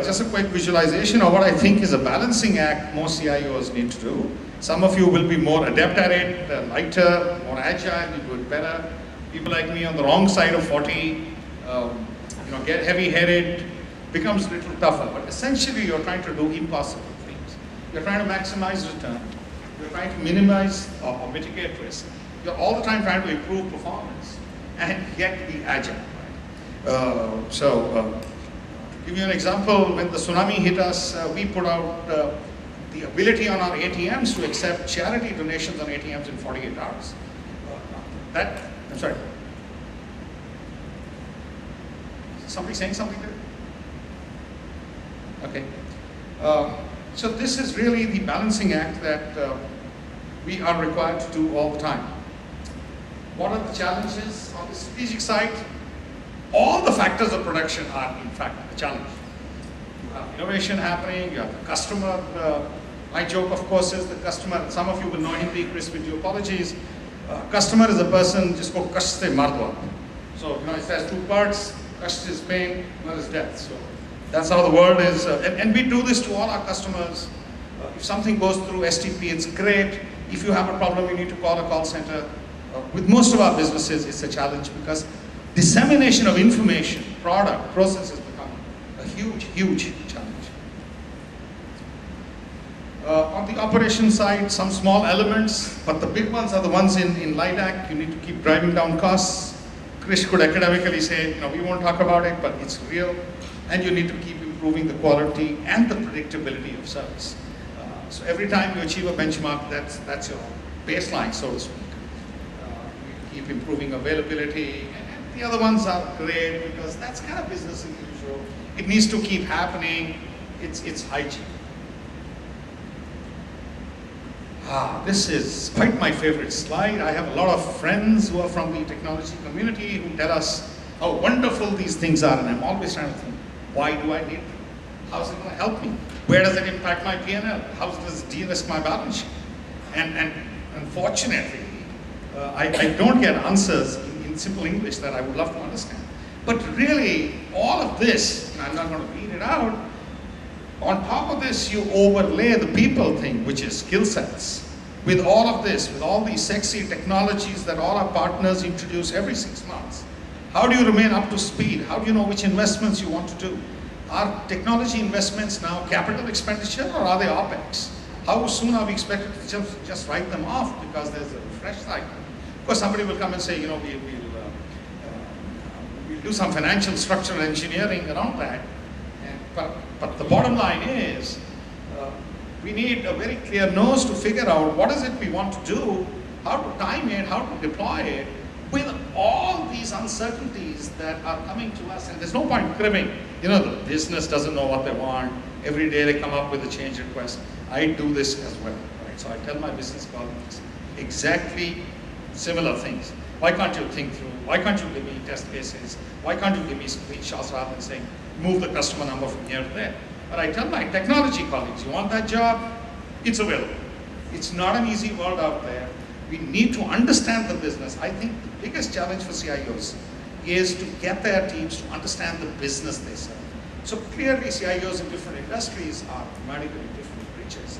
Just a quick visualization of what I think is a balancing act most CIOs need to do. Some of you will be more adept at it, lighter, more agile, you do it better. People like me on the wrong side of 40, get heavy-headed, becomes a little tougher. But essentially, you're trying to do impossible things. You're trying to maximize return. You're trying to minimize or mitigate risk. You're all the time trying to improve performance and yet be agile. Right? To give you an example, when the tsunami hit us, we put out the ability on our ATMs to accept charity donations on ATMs in 48 hours. I'm sorry. Is somebody saying something there? Okay. So this is really the balancing act that we are required to do all the time. What are the challenges on the strategic side? All the factors of production are in fact a challenge. You have innovation happening, you have the customer. My joke of course is the customer, and some of you will know Hindi, Chris, with due apologies. Customer is a person jisko kasht se mar do. So it has two parts, kasht is pain, mar is death. So that's how the world is, and we do this to all our customers. If something goes through STP, it's great. If you have a problem, you need to call a call center. With most of our businesses, it's a challenge because dissemination of information, product, processes become a huge, huge challenge. On the operation side, some small elements, but the big ones are the ones in LIDAC. You need to keep driving down costs. Krish could academically say, we won't talk about it, but it's real. And you need to keep improving the quality and the predictability of service. So every time you achieve a benchmark, that's your baseline, so to speak. You keep improving availability. The other ones are great because that's kind of business as usual. It needs to keep happening. It's hygiene. This is quite my favorite slide. I have a lot of friends who are from the technology community who tell us how wonderful these things are, and I'm always trying to think, why do I need them? How's it going to help me? Where does it impact my P&L? How does it de-risk my balance sheet? And unfortunately, I don't get answers in simple English that I would love to understand. But really, all of this, and I'm not going to read it out, on top of this, you overlay the people thing, which is skill sets. With all of this, with all these sexy technologies that all our partners introduce every 6 months, how do you remain up to speed? How do you know which investments you want to do? Are technology investments now capital expenditure or are they OPEX? How soon are we expected to just write them off because there's a refresh cycle? Of course, somebody will come and say, we'll do some financial structural engineering around that. But the bottom line is, we need a very clear nose to figure out what is it we want to do, how to time it, how to deploy it, with all these uncertainties that are coming to us. And there's no point cribbing. The business doesn't know what they want. Every day they come up with a change request. I do this as well. Right? So I tell my business colleagues exactly similar things. Why can't you think through? Why can't you give me test cases? Why can't you give me screenshots rather than saying, move the customer number from here to there? But I tell my technology colleagues, you want that job? It's available. It's not an easy world out there. We need to understand the business. I think the biggest challenge for CIOs is to get their teams to understand the business they serve. So clearly CIOs in different industries are dramatically different creatures.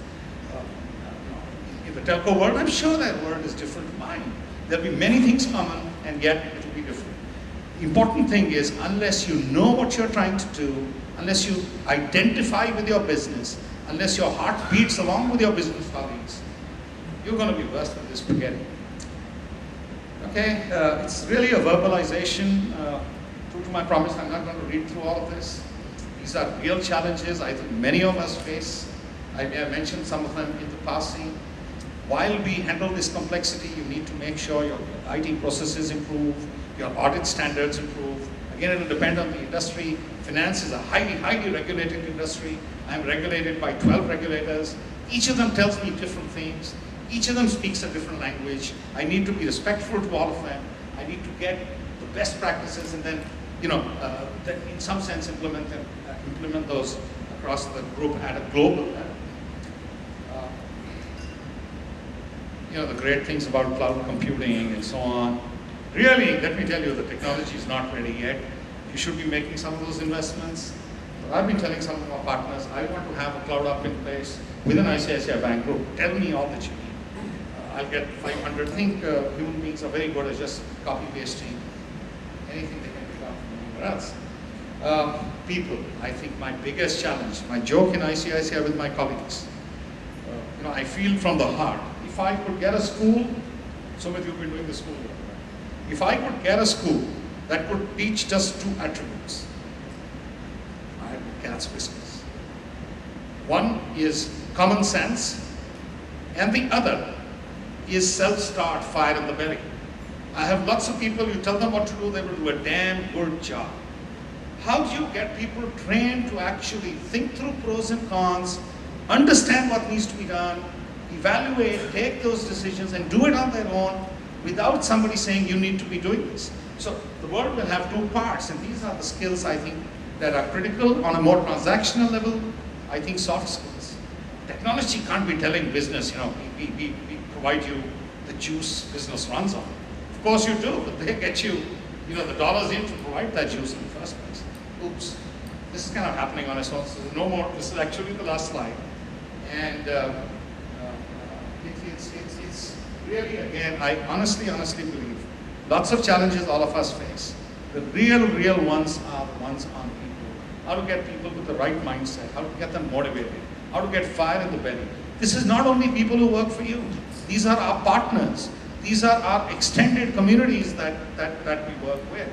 In the telco world, I'm sure their world is different to mine. There'll be many things common, and yet it will be different. The important thing is, unless you know what you're trying to do, unless you identify with your business, unless your heart beats along with your business colleagues, you're going to be worse than this spaghetti. Okay, it's really a verbalization. True to my promise, I'm not going to read through all of this. These are real challenges I think many of us face. I may have mentioned some of them in the passing. While we handle this complexity, you need to make sure your IT processes improve, your audit standards improve. Again, it will depend on the industry. Finance is a highly, highly regulated industry. I'm regulated by 12 regulators. Each of them tells me different things. Each of them speaks a different language. I need to be respectful to all of them. I need to get the best practices and then, in some sense implement those across the group at a global level. The great things about cloud computing and so on. Really, let me tell you, the technology is not ready yet. You should be making some of those investments. I've been telling some of our partners, I want to have a cloud up in place within ICICI Bank Group. Tell me all that you need. I'll get 500. I think human beings are very good at just copy pasting anything they can pick up from anywhere else. People, I think my biggest challenge, my joke in ICICI with my colleagues, I feel from the heart. If I could get a school, some of you have been doing the school work, right? If I could get a school that could teach just 2 attributes, I have cat's whiskers. One is common sense, and the other is self-start, fire in the belly. I have lots of people, you tell them what to do, they will do a damn good job. How do you get people trained to actually think through pros and cons, understand what needs to be done, evaluate, take those decisions and do it on their own without somebody saying you need to be doing this? So the world will have 2 parts, and these are the skills I think that are critical on a more transactional level. I think soft skills. Technology can't be telling business, we provide you the juice business runs on. Of course you do, but they get you, the dollars in to provide that juice in the first place. Oops, this is kind of happening on its own. So no more. This is actually the last slide, and it's really, again, I honestly believe lots of challenges all of us face. The real ones are the ones on people. How to get people with the right mindset, how to get them motivated, how to get fire in the belly. This is not only people who work for you. These are our partners. These are our extended communities that we work with.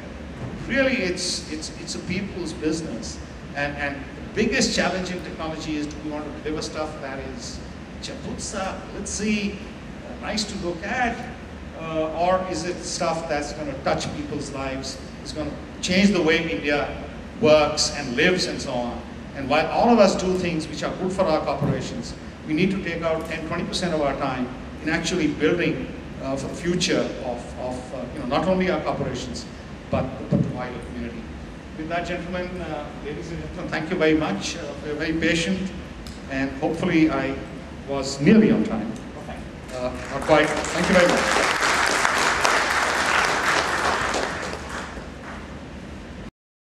Really, it's a people's business. And the biggest challenge in technology is, do we want to deliver stuff that is chaputza, glitzy, nice to look at, or is it stuff that's going to touch people's lives, is going to change the way India works and lives and so on. And while all of us do things which are good for our corporations, we need to take out 10-20% of our time in actually building for the future of not only our corporations, but the wider community. With that, gentlemen, ladies and gentlemen, thank you very much. We're very patient, and hopefully I was nearly on time. Not quite. Thank you very much.